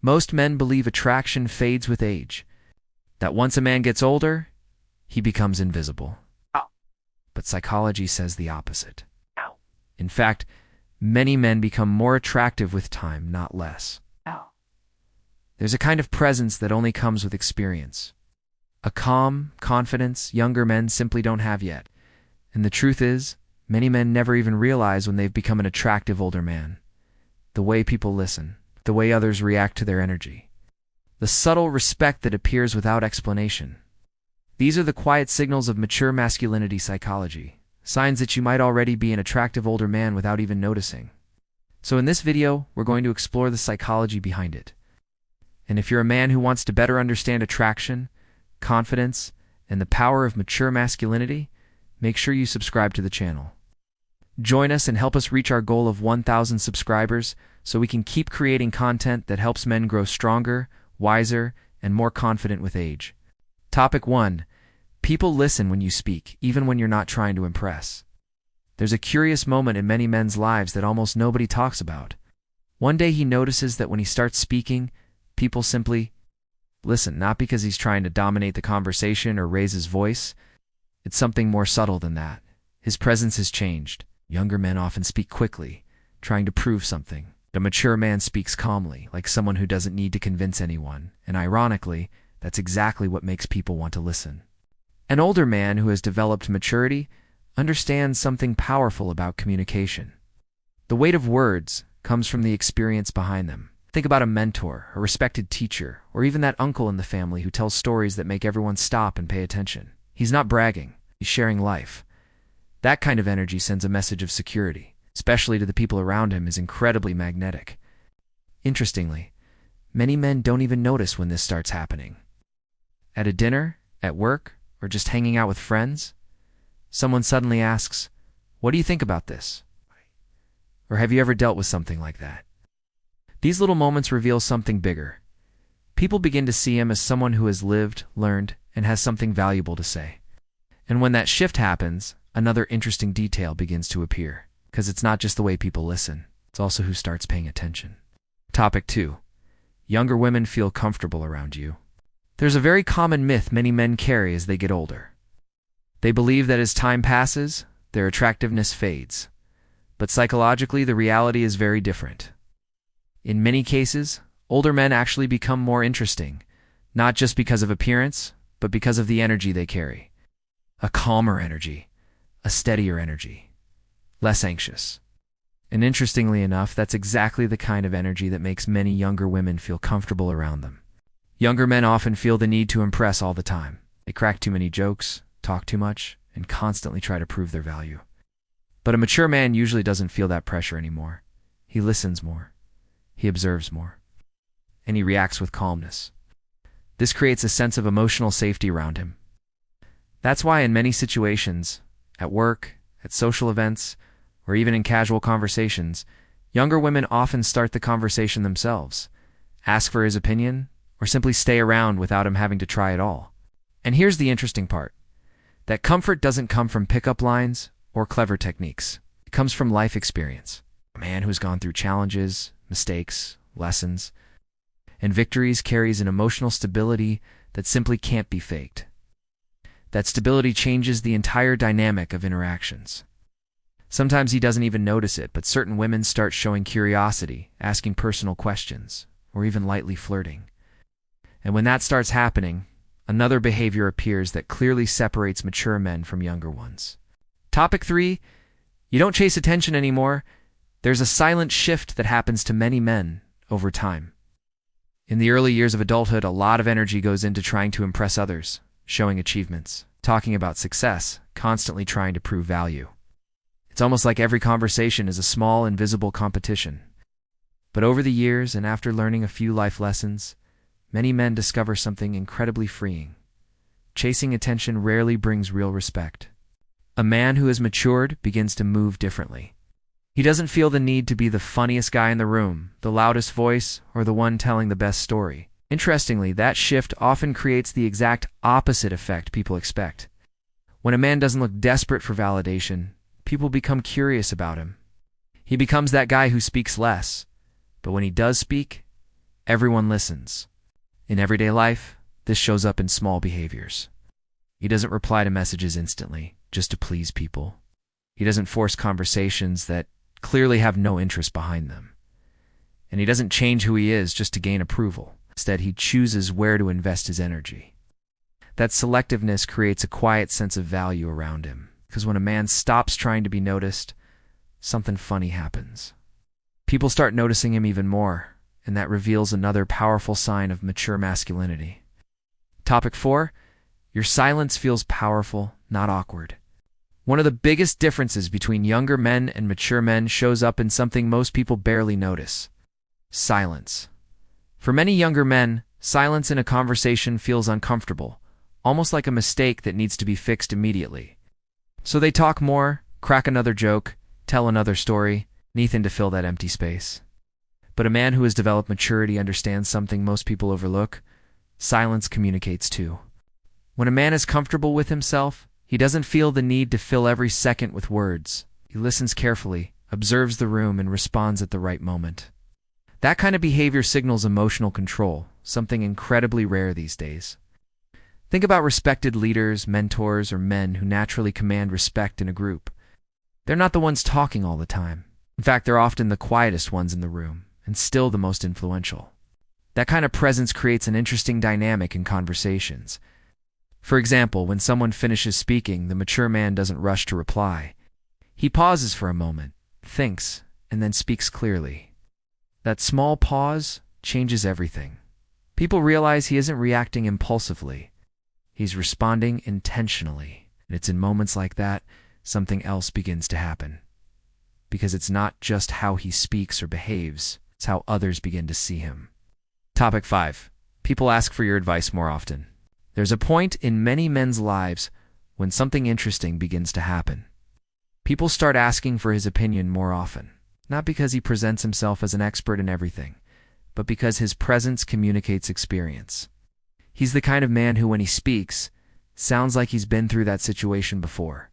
Most men believe attraction fades with age, that once a man gets older, he becomes invisible. But psychology says the opposite. In fact, many men become more attractive with time, not less. There's a kind of presence that only comes with experience. A calm, confidence younger men simply don't have yet. And the truth is, many men never even realize when they've become an attractive older man. The way people listen, the way others react to their energy, the subtle respect that appears without explanation. These are the quiet signals of mature masculinity psychology, signs that you might already be an attractive older man without even noticing. So in this video, we're going to explore the psychology behind it. And if you're a man who wants to better understand attraction, confidence, and the power of mature masculinity, make sure you subscribe to the channel. Join us and help us reach our goal of 1,000 subscribers so we can keep creating content that helps men grow stronger, wiser, and more confident with age. Topic 1. People listen when you speak, even when you're not trying to impress. There's a curious moment in many men's lives that almost nobody talks about. One day he notices that when he starts speaking, people simply listen, not because he's trying to dominate the conversation or raise his voice. It's something more subtle than that. His presence has changed. Younger men often speak quickly, trying to prove something. A mature man speaks calmly, like someone who doesn't need to convince anyone, and ironically, that's exactly what makes people want to listen. An older man who has developed maturity understands something powerful about communication. The weight of words comes from the experience behind them. Think about a mentor, a respected teacher, or even that uncle in the family who tells stories that make everyone stop and pay attention. He's not bragging, he's sharing life. That kind of energy sends a message of security, especially to the people around him, is incredibly magnetic. Interestingly, many men don't even notice when this starts happening. At a dinner, at work, or just hanging out with friends, someone suddenly asks, "What do you think about this?" Or have you ever dealt with something like that? These little moments reveal something bigger. People begin to see him as someone who has lived, learned, and has something valuable to say. And when that shift happens, another interesting detail begins to appear, because it's not just the way people listen, it's also who starts paying attention. Topic 2. Younger women feel comfortable around you. There's a very common myth many men carry as they get older. They believe that as time passes, their attractiveness fades. But psychologically, the reality is very different. In many cases, older men actually become more interesting, not just because of appearance, but because of the energy they carry. A calmer energy, a steadier energy, less anxious. And interestingly enough, that's exactly the kind of energy that makes many younger women feel comfortable around them. Younger men often feel the need to impress all the time. They crack too many jokes, talk too much, and constantly try to prove their value. But a mature man usually doesn't feel that pressure anymore. He listens more, he observes more, and he reacts with calmness. This creates a sense of emotional safety around him. That's why in many situations, at work, at social events, or even in casual conversations, younger women often start the conversation themselves, ask for his opinion, or simply stay around without him having to try at all. And here's the interesting part. That comfort doesn't come from pickup lines or clever techniques. It comes from life experience. A man who's gone through challenges, mistakes, lessons, and victories carries an emotional stability that simply can't be faked. That stability changes the entire dynamic of interactions. Sometimes he doesn't even notice it, but certain women start showing curiosity, asking personal questions, or even lightly flirting. And when that starts happening, another behavior appears that clearly separates mature men from younger ones. Topic 3. You don't chase attention anymore. There's a silent shift that happens to many men over time. In the early years of adulthood, a lot of energy goes into trying to impress others, showing achievements, talking about success, constantly trying to prove value. It's almost like every conversation is a small, invisible competition. But over the years, and after learning a few life lessons, many men discover something incredibly freeing. Chasing attention rarely brings real respect. A man who has matured begins to move differently. He doesn't feel the need to be the funniest guy in the room, the loudest voice, or the one telling the best story. Interestingly, that shift often creates the exact opposite effect people expect. When a man doesn't look desperate for validation, people become curious about him. He becomes that guy who speaks less, but when he does speak, Everyone listens. In everyday life, this shows up in small behaviors. He doesn't reply to messages instantly, just to please people. He doesn't force conversations that clearly have no interest behind them. And he doesn't change who he is just to gain approval. Instead, he chooses where to invest his energy. That selectiveness creates a quiet sense of value around him, because when a man stops trying to be noticed, something funny happens. People start noticing him even more, and that reveals another powerful sign of mature masculinity. Topic 4. Your silence feels powerful, not awkward. One of the biggest differences between younger men and mature men shows up in something most people barely notice: silence. For many younger men, silence in a conversation feels uncomfortable, almost like a mistake that needs to be fixed immediately. So they talk more, crack another joke, tell another story, anything to fill that empty space. But a man who has developed maturity understands something most people overlook: silence communicates too. When a man is comfortable with himself, he doesn't feel the need to fill every second with words. He listens carefully, observes the room, and responds at the right moment. That kind of behavior signals emotional control, something incredibly rare these days. Think about respected leaders, mentors, or men who naturally command respect in a group. They're not the ones talking all the time. In fact, they're often the quietest ones in the room, and still the most influential. That kind of presence creates an interesting dynamic in conversations. For example, when someone finishes speaking, the mature man doesn't rush to reply. He pauses for a moment, thinks, and then speaks clearly. That small pause changes everything. People realize he isn't reacting impulsively. He's responding intentionally. And it's in moments like that something else begins to happen. Because it's not just how he speaks or behaves, it's how others begin to see him. Topic 5. People ask for your advice more often. There's a point in many men's lives when something interesting begins to happen. People start asking for his opinion more often, not because he presents himself as an expert in everything, but because his presence communicates experience. He's the kind of man who, when he speaks, sounds like he's been through that situation before,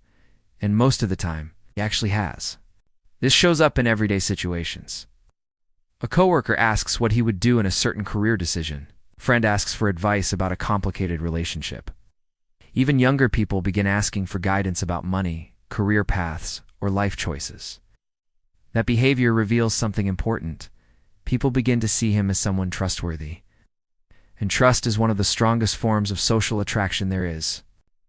and most of the time, he actually has. This shows up in everyday situations. A coworker asks what he would do in a certain career decision. A friend asks for advice about a complicated relationship. Even younger people begin asking for guidance about money, career paths, or life choices. That behavior reveals something important. People begin to see him as someone trustworthy. And trust is one of the strongest forms of social attraction there is.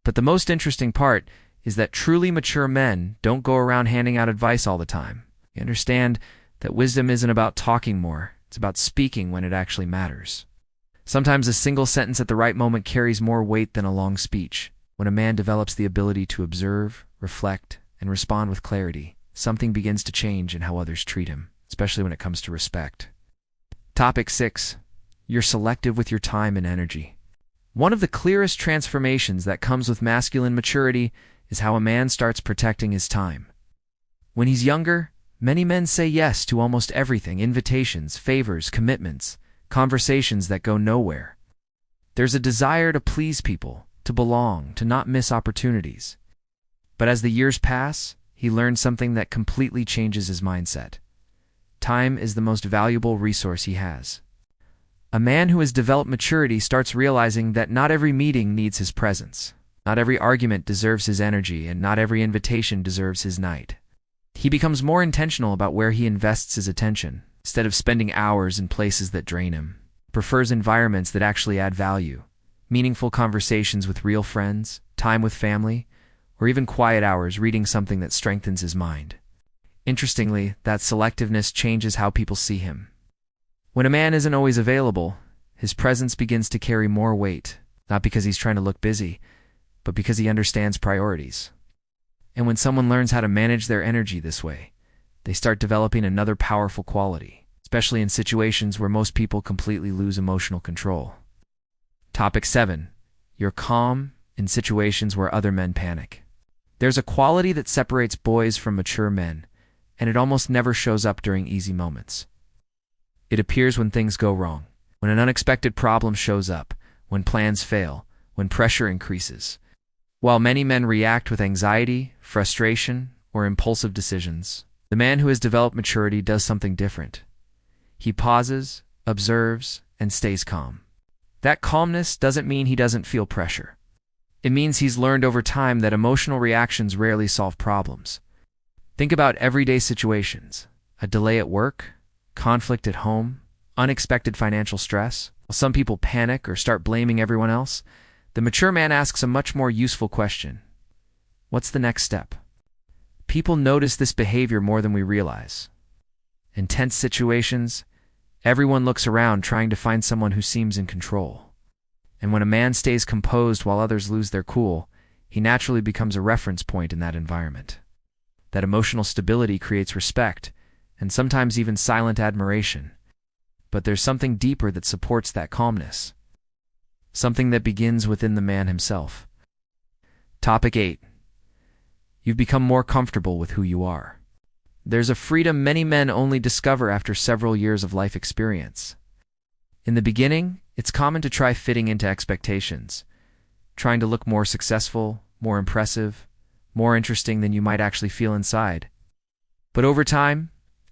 But the most interesting part is that truly mature men don't go around handing out advice all the time. You understand that wisdom isn't about talking more, it's about speaking when it actually matters. Sometimes a single sentence at the right moment carries more weight than a long speech. When a man develops the ability to observe, reflect, and respond with clarity, something begins to change in how others treat him, especially when it comes to respect. Topic 6. You're selective with your time and energy. One of the clearest transformations that comes with masculine maturity is how a man starts protecting his time. When he's younger, many men say yes to almost everything: invitations, favors, commitments, conversations that go nowhere. There's a desire to please people, to belong, to not miss opportunities. But as the years pass, he learns something that completely changes his mindset. Time is the most valuable resource he has. A man who has developed maturity starts realizing that not every meeting needs his presence. Not every argument deserves his energy, and not every invitation deserves his night. He becomes more intentional about where he invests his attention. Instead of spending hours in places that drain him, prefers environments that actually add value. Meaningful conversations with real friends, time with family, or even quiet hours reading something that strengthens his mind. Interestingly, that selectiveness changes how people see him. When a man isn't always available, his presence begins to carry more weight, not because he's trying to look busy, but because he understands priorities. And when someone learns how to manage their energy this way, they start developing another powerful quality, especially in situations where most people completely lose emotional control. Topic 7. You're calm in situations where other men panic. There's a quality that separates boys from mature men, and it almost never shows up during easy moments. It appears when things go wrong, when an unexpected problem shows up, when plans fail, when pressure increases. While many men react with anxiety, frustration, or impulsive decisions, the man who has developed maturity does something different. He pauses, observes, and stays calm. That calmness doesn't mean he doesn't feel pressure. It means he's learned over time that emotional reactions rarely solve problems. Think about everyday situations: a delay at work, conflict at home, unexpected financial stress. While some people panic or start blaming everyone else, the mature man asks a much more useful question: what's the next step? People notice this behavior more than we realize. In tense situations, everyone looks around trying to find someone who seems in control. And when a man stays composed while others lose their cool, he naturally becomes a reference point in that environment. That emotional stability creates respect, and sometimes even silent admiration. But there's something deeper that supports that calmness. Something that begins within the man himself. Topic 8. You've become more comfortable with who you are. There's a freedom many men only discover after several years of life experience. In the beginning, it's common to try fitting into expectations, trying to look more successful, more impressive, more interesting than you might actually feel inside. But over time,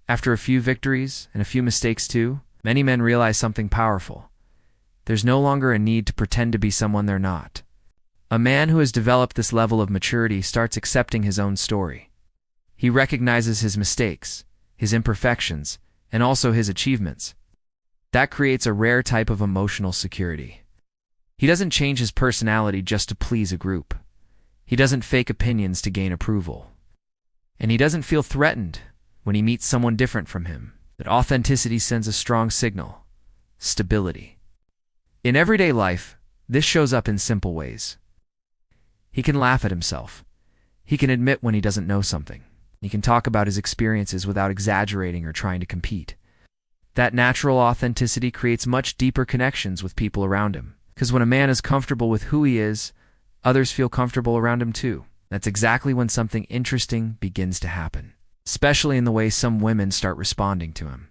after a few victories and a few mistakes too, many men realize something powerful. There's no longer a need to pretend to be someone they're not. A man who has developed this level of maturity starts accepting his own story. He recognizes his mistakes, his imperfections, and also his achievements. That creates a rare type of emotional security. He doesn't change his personality just to please a group. He doesn't fake opinions to gain approval. And he doesn't feel threatened when he meets someone different from him. That authenticity sends a strong signal: stability. In everyday life, this shows up in simple ways. He can laugh at himself. He can admit when he doesn't know something. He can talk about his experiences without exaggerating or trying to compete. That natural authenticity creates much deeper connections with people around him. Because when a man is comfortable with who he is, others feel comfortable around him too. That's exactly when something interesting begins to happen, especially in the way some women start responding to him.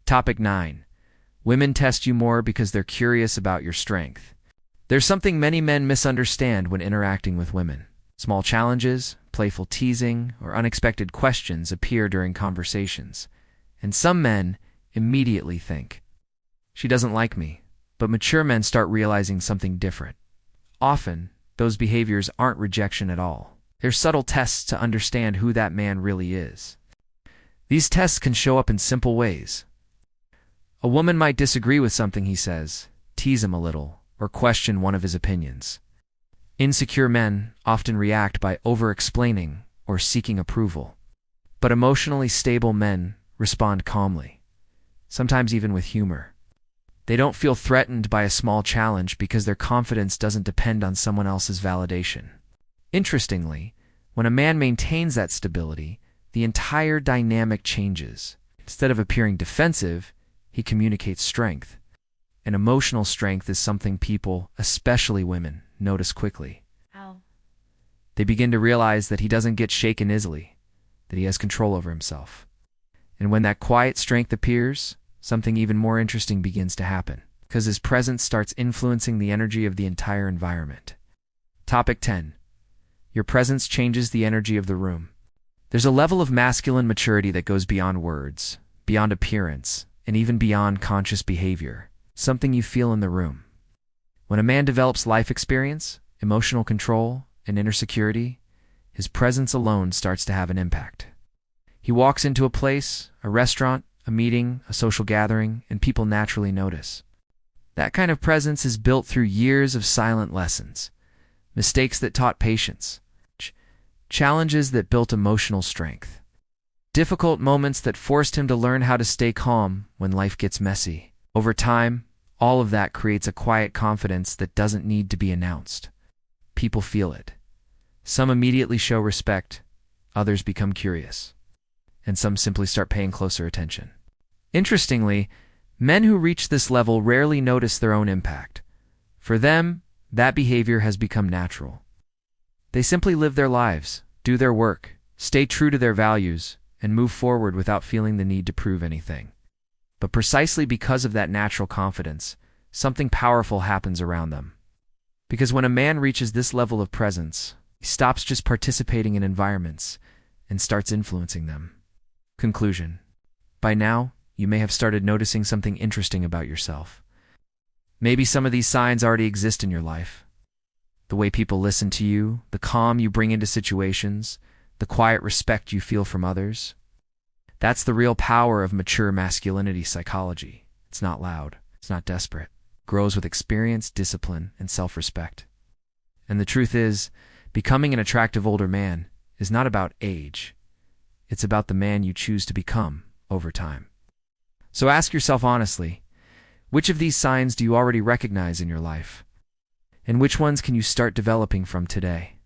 Topic 9. Women test you more because they're curious about your strength. There's something many men misunderstand when interacting with women. Small challenges, playful teasing, or unexpected questions appear during conversations. And some men immediately think, she doesn't like me. But mature men start realizing something different. Often, those behaviors aren't rejection at all. They're subtle tests to understand who that man really is. These tests can show up in simple ways. A woman might disagree with something he says, tease him a little, or question one of his opinions. Insecure men often react by over-explaining or seeking approval. But emotionally stable men respond calmly, sometimes even with humor. They don't feel threatened by a small challenge because their confidence doesn't depend on someone else's validation. Interestingly, when a man maintains that stability, the entire dynamic changes. Instead of appearing defensive, he communicates strength. And emotional strength is something people, especially women, notice quickly. How? They begin to realize that he doesn't get shaken easily, that he has control over himself. And when that quiet strength appears, something even more interesting begins to happen, because his presence starts influencing the energy of the entire environment. Topic 10. Your presence changes the energy of the room. There's a level of masculine maturity that goes beyond words, beyond appearance, and even beyond conscious behavior, something you feel in the room. When a man develops life experience, emotional control, and inner security, his presence alone starts to have an impact. He walks into a place, a restaurant, a meeting, a social gathering, and people naturally notice. That kind of presence is built through years of silent lessons, mistakes that taught patience, challenges that built emotional strength, difficult moments that forced him to learn how to stay calm when life gets messy. Over time, all of that creates a quiet confidence that doesn't need to be announced. People feel it. Some immediately show respect, others become curious, and some simply start paying closer attention. Interestingly, men who reach this level rarely notice their own impact. For them, that behavior has become natural. They simply live their lives, do their work, stay true to their values, and move forward without feeling the need to prove anything. But precisely because of that natural confidence, something powerful happens around them. Because when a man reaches this level of presence, he stops just participating in environments and starts influencing them. Conclusion. By now, you may have started noticing something interesting about yourself. Maybe some of these signs already exist in your life. The way people listen to you, the calm you bring into situations, the quiet respect you feel from others. That's the real power of mature masculinity psychology. It's not loud. It's not desperate. It grows with experience, discipline, and self-respect. And the truth is, becoming an attractive older man is not about age. It's about the man you choose to become over time. So ask yourself honestly, which of these signs do you already recognize in your life? And which ones can you start developing from today?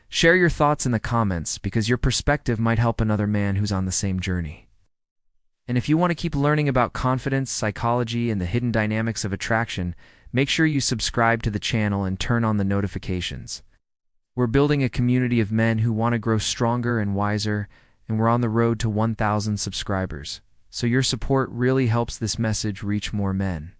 Share your thoughts in the comments because your perspective might help another man who's on the same journey. And if you want to keep learning about confidence, psychology, and the hidden dynamics of attraction, make sure you subscribe to the channel and turn on the notifications. We're building a community of men who want to grow stronger and wiser, and we're on the road to 1,000 subscribers. So your support really helps this message reach more men.